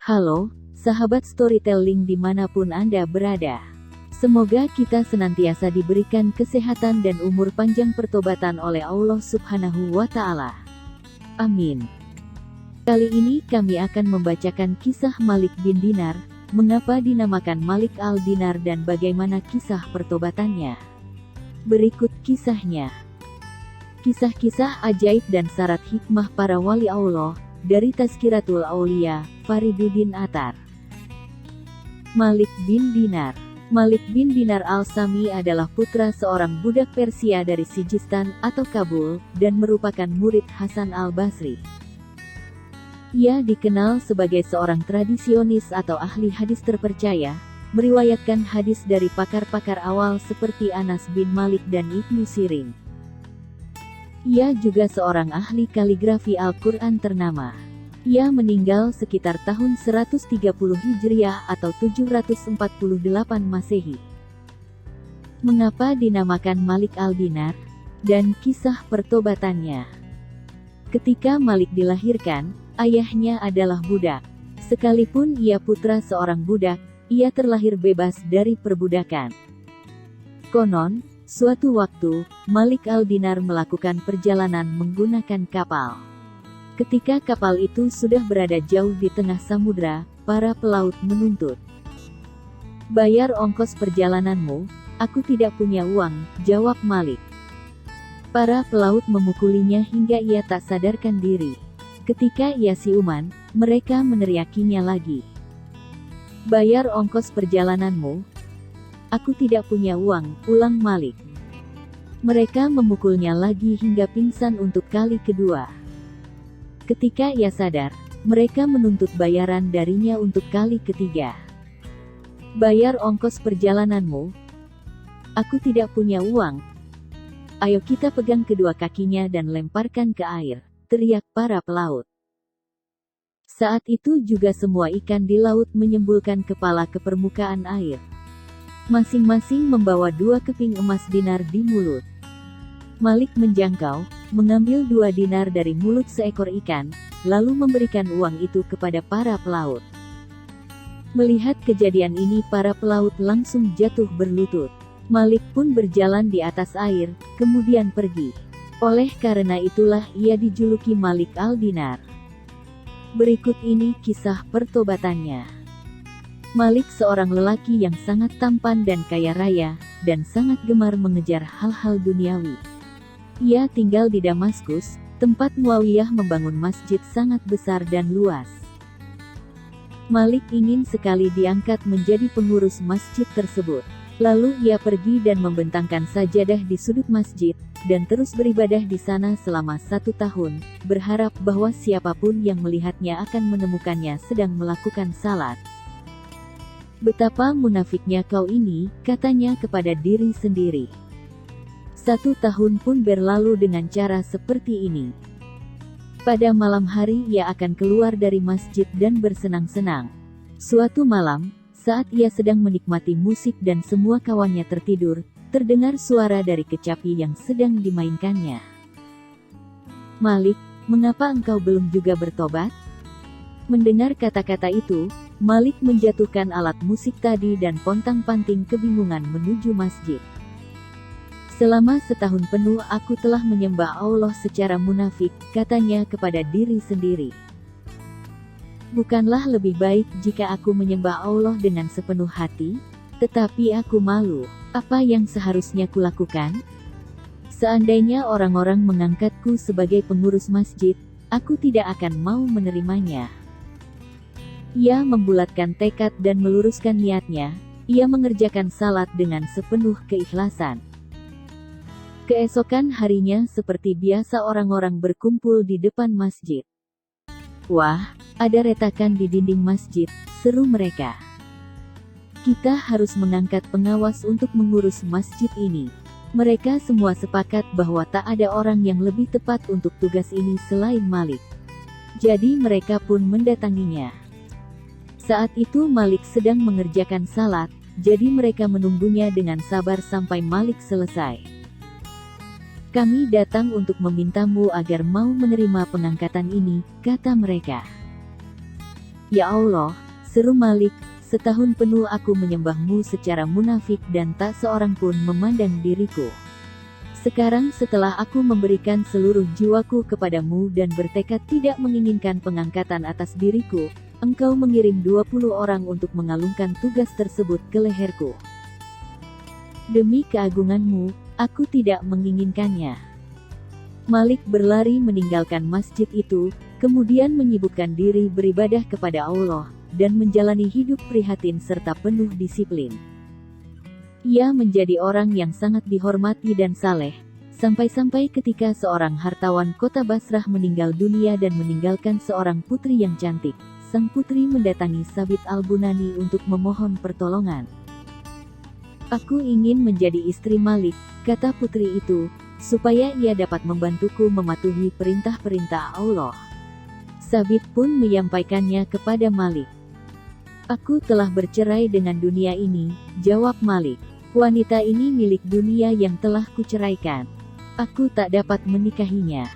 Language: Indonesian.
Halo, sahabat storytelling dimanapun Anda berada. Semoga kita senantiasa diberikan kesehatan dan umur panjang pertobatan oleh Allah Subhanahu wa Ta'ala. Amin. Kali ini kami akan membacakan kisah Malik bin Dinar, mengapa dinamakan Malik al-Dinar dan bagaimana kisah pertobatannya. Berikut kisahnya. Kisah-kisah ajaib dan syarat hikmah para wali Allah, dari Tazkiratul Aulia, Fariduddin Attar. Malik bin Dinar. Malik bin Dinar al-Sami adalah putra seorang budak Persia dari Sijistan atau Kabul, dan merupakan murid Hasan al-Basri. Ia dikenal sebagai seorang tradisionis atau ahli hadis terpercaya, meriwayatkan hadis dari pakar-pakar awal seperti Anas bin Malik dan Ibnu Sirin. Ia juga seorang ahli kaligrafi Al-Quran ternama. Ia meninggal sekitar tahun 130 Hijriah atau 748 Masehi. Mengapa dinamakan Malik al-Dinar? Dan kisah pertobatannya. Ketika Malik dilahirkan, ayahnya adalah budak. Sekalipun ia putra seorang budak, ia terlahir bebas dari perbudakan. Konon, suatu waktu, Malik al-Dinar melakukan perjalanan menggunakan kapal. Ketika kapal itu sudah berada jauh di tengah samudra, para pelaut menuntut. "Bayar ongkos perjalananmu." "Aku tidak punya uang," jawab Malik. Para pelaut memukulinya hingga ia tak sadarkan diri. Ketika ia siuman, mereka meneriakinya lagi. "Bayar ongkos perjalananmu." "Aku tidak punya uang," ulang Malik. Mereka memukulnya lagi hingga pingsan untuk kali kedua. Ketika ia sadar, mereka menuntut bayaran darinya untuk kali ketiga. "Bayar ongkos perjalananmu." "Aku tidak punya uang." "Ayo kita pegang kedua kakinya dan lemparkan ke air," teriak para pelaut. Saat itu juga semua ikan di laut menyembulkan kepala ke permukaan air. Masing-masing membawa 2 keping emas dinar di mulut. Malik menjangkau, mengambil 2 dinar dari mulut seekor ikan, lalu memberikan uang itu kepada para pelaut. Melihat kejadian ini, para pelaut langsung jatuh berlutut. Malik pun berjalan di atas air, kemudian pergi. Oleh karena itulah ia dijuluki Malik al-Dinar. Berikut ini kisah pertobatannya. Malik seorang lelaki yang sangat tampan dan kaya raya, dan sangat gemar mengejar hal-hal duniawi. Ia tinggal di Damaskus, tempat Muawiyah membangun masjid sangat besar dan luas. Malik ingin sekali diangkat menjadi pengurus masjid tersebut. Lalu ia pergi dan membentangkan sajadah di sudut masjid, dan terus beribadah di sana selama 1 tahun, berharap bahwa siapapun yang melihatnya akan menemukannya sedang melakukan salat. "Betapa munafiknya kau ini," katanya kepada diri sendiri. 1 tahun pun berlalu dengan cara seperti ini. Pada malam hari ia akan keluar dari masjid dan bersenang-senang. Suatu malam, saat ia sedang menikmati musik dan semua kawannya tertidur, terdengar suara dari kecapi yang sedang dimainkannya. "Malik, mengapa engkau belum juga bertobat?" Mendengar kata-kata itu, Malik menjatuhkan alat musik tadi dan pontang-panting kebingungan menuju masjid. "Selama 1 tahun penuh aku telah menyembah Allah secara munafik," katanya kepada diri sendiri. "Bukanlah lebih baik jika aku menyembah Allah dengan sepenuh hati? Tetapi aku malu. Apa yang seharusnya kulakukan? Seandainya orang-orang mengangkatku sebagai pengurus masjid, aku tidak akan mau menerimanya." Ia membulatkan tekad dan meluruskan niatnya. Ia mengerjakan salat dengan sepenuh keikhlasan. Keesokan harinya seperti biasa orang-orang berkumpul di depan masjid. "Wah, ada retakan di dinding masjid," seru mereka. "Kita harus mengangkat pengawas untuk mengurus masjid ini." Mereka semua sepakat bahwa tak ada orang yang lebih tepat untuk tugas ini selain Malik. Jadi mereka pun mendatanginya. Saat itu Malik sedang mengerjakan salat, jadi mereka menunggunya dengan sabar sampai Malik selesai. "Kami datang untuk memintamu agar mau menerima pengangkatan ini," kata mereka. Ya Allah, seru Malik, setahun penuh aku menyembahmu secara munafik dan tak seorang pun memandang diriku. Sekarang setelah aku memberikan seluruh jiwaku kepadamu dan bertekad tidak menginginkan pengangkatan atas diriku, engkau mengirim 20 orang untuk mengalungkan tugas tersebut ke leherku. Demi keagunganmu, aku tidak menginginkannya. Malik berlari meninggalkan masjid itu, kemudian menyibukkan diri beribadah kepada Allah, dan menjalani hidup prihatin serta penuh disiplin. Ia menjadi orang yang sangat dihormati dan saleh, sampai-sampai ketika seorang hartawan kota Basrah meninggal dunia dan meninggalkan seorang putri yang cantik, sang putri mendatangi Sabit al-Bunani untuk memohon pertolongan. Aku ingin menjadi istri Malik, kata putri itu, supaya ia dapat membantuku mematuhi perintah-perintah Allah. Sabit pun menyampaikannya kepada Malik. Aku telah bercerai dengan dunia ini, jawab Malik. Wanita ini milik dunia yang telah kuceraikan. Aku tak dapat menikahinya.